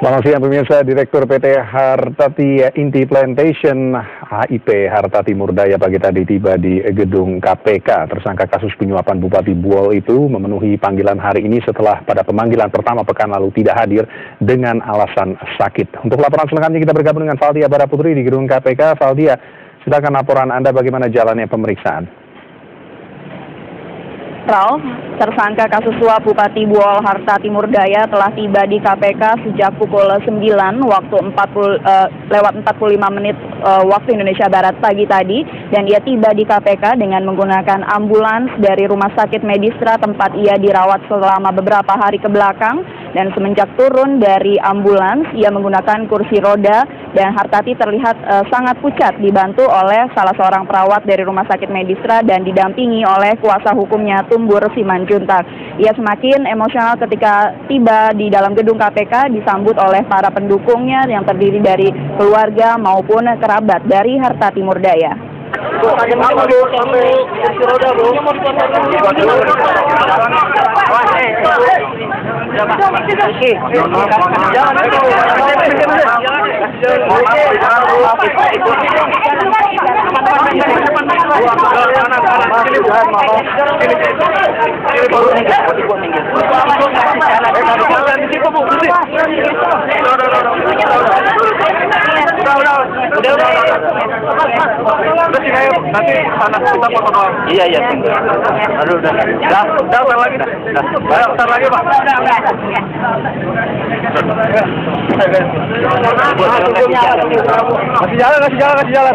Selamat siang pemirsa, Direktur PT Hartati Inti Plantation HIP Hartati Murdaya pagi tadi tiba di gedung KPK. Tersangka kasus penyuapan Bupati Buol itu memenuhi panggilan hari ini setelah pada pemanggilan pertama pekan lalu tidak hadir dengan alasan sakit. Untuk laporan selengkapnya kita bergabung dengan Valdia Baraputri di gedung KPK. Valdia, silakan laporan Anda bagaimana jalannya pemeriksaan. Ralf, tersangka kasus suap Bupati Buol Hartati Murdaya telah tiba di KPK sejak pukul 9 waktu 45 menit waktu Indonesia Barat pagi tadi, dan ia tiba di KPK dengan menggunakan ambulans dari Rumah Sakit Medistra tempat ia dirawat selama beberapa hari ke belakang. Dan semenjak turun dari ambulans, ia menggunakan kursi roda dan Hartati terlihat sangat pucat dibantu oleh salah seorang perawat dari Rumah Sakit Medistra dan didampingi oleh kuasa hukumnya Tumbur Simanjuntak. Ia semakin emosional ketika tiba di dalam gedung KPK disambut oleh para pendukungnya yang terdiri dari keluarga maupun kerabat dari Hartati Murdaya. Iya. Aduh, udah lagi. Bentar lagi, Pak. Kasih jalan.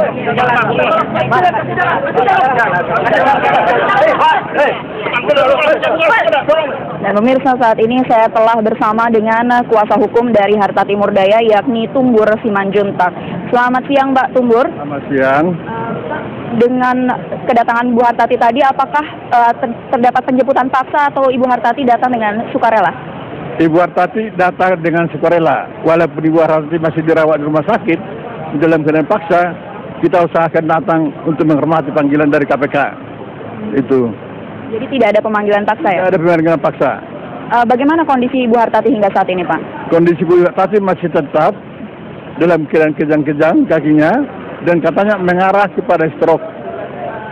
Dan pemirsa, saat ini saya telah bersama dengan kuasa hukum dari Hartati Murdaya, yakni Tumbur Simanjuntak. Selamat siang, Mbak Tumbur. Selamat siang. Dengan kedatangan Bu Hartati tadi, apakah terdapat penjemputan paksa atau Ibu Hartati datang dengan sukarela? Ibu Hartati datang dengan sukarela. Walaupun Ibu Hartati masih dirawat di rumah sakit dalam keadaan paksa, kita usahakan datang untuk menghormati panggilan dari KPK. Itu. Jadi tidak ada pemanggilan paksa ya? Tidak ada pemanggilan paksa. Bagaimana kondisi Ibu Hartati hingga saat ini, Pak? Kondisi Ibu Hartati masih tetap dalam keadaan kejang-kejang kakinya dan katanya mengarah kepada stroke.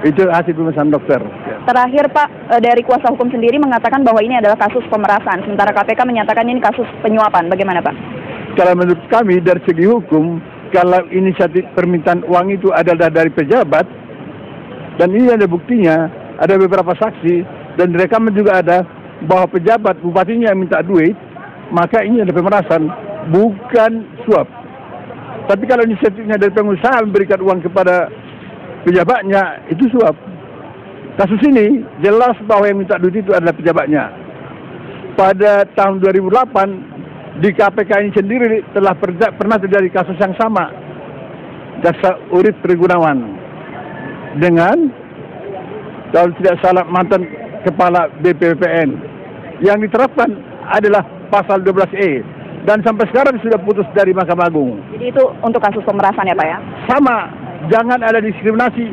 Itu hasil pemeriksaan dokter. Terakhir, Pak, dari kuasa hukum sendiri mengatakan bahwa ini adalah kasus pemerasan, sementara KPK menyatakan ini kasus penyuapan. Bagaimana, Pak? Kalau menurut kami dari segi hukum, kalau inisiatif permintaan uang itu adalah dari pejabat, dan ini ada buktinya, ada beberapa saksi, dan rekaman juga ada bahwa pejabat bupatinya yang minta duit, maka ini ada pemerasan, bukan suap. Tapi kalau inisiatifnya dari pengusaha memberikan uang kepada pejabatnya, itu suap. Kasus ini jelas bahwa yang minta duit itu adalah pejabatnya. Pada tahun 2008, di KPK ini sendiri telah pernah terjadi kasus yang sama. Jaksa Urip Trigunawan dengan, kalau tidak salah, mantan kepala BPPN. Yang diterapkan adalah pasal 12E. Dan sampai sekarang sudah putus dari Mahkamah Agung. Jadi itu untuk kasus pemerasan ya, Pak ya? Sama, jangan ada diskriminasi.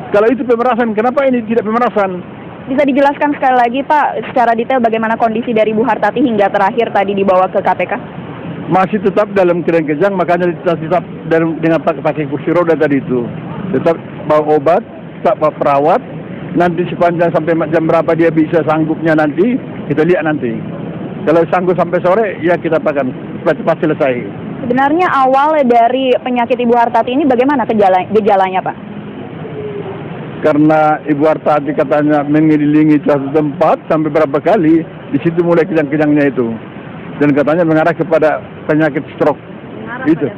Kalau itu pemerasan, kenapa ini tidak pemerasan? Bisa dijelaskan sekali lagi, Pak, secara detail bagaimana kondisi dari Bu Hartati hingga terakhir tadi dibawa ke KPK? Masih tetap dalam keadaan kejang, makanya tetap dengan pakai kursi roda tadi itu. Tetap bawa obat, tetap bawa perawat. Nanti sepanjang sampai jam berapa dia bisa sanggupnya nanti, kita lihat nanti. Kalau sanggup sampai sore, ya kita akan cepat selesai. Sebenarnya awal dari penyakit Ibu Hartati ini bagaimana gejalanya, Pak? Karena Ibu Hartati katanya mengelilingi suatu tempat sampai berapa kali, di situ mulai kejang-kejangnya itu. Dan katanya mengarah kepada penyakit stroke. Itu,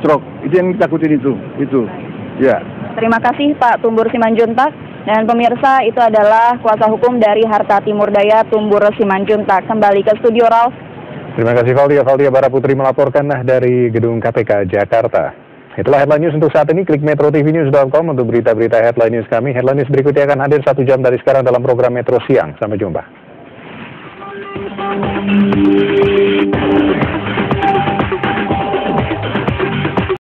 stroke. Itu yang ditakutin itu. Ya. Terima kasih Pak Tumbur Simanjuntak. Dan pemirsa, itu adalah kuasa hukum dari Hartati Murdaya, Tumbur Simanjuntak. Kembali ke studio, Ralf. Terima kasih Valdia Baraputri melaporkan dari gedung KPK Jakarta. Itulah headline news untuk saat ini. Klik metrotvnews.com untuk berita-berita headline news kami. Headline news berikutnya akan hadir 1 jam dari sekarang dalam program Metro Siang. Sampai jumpa.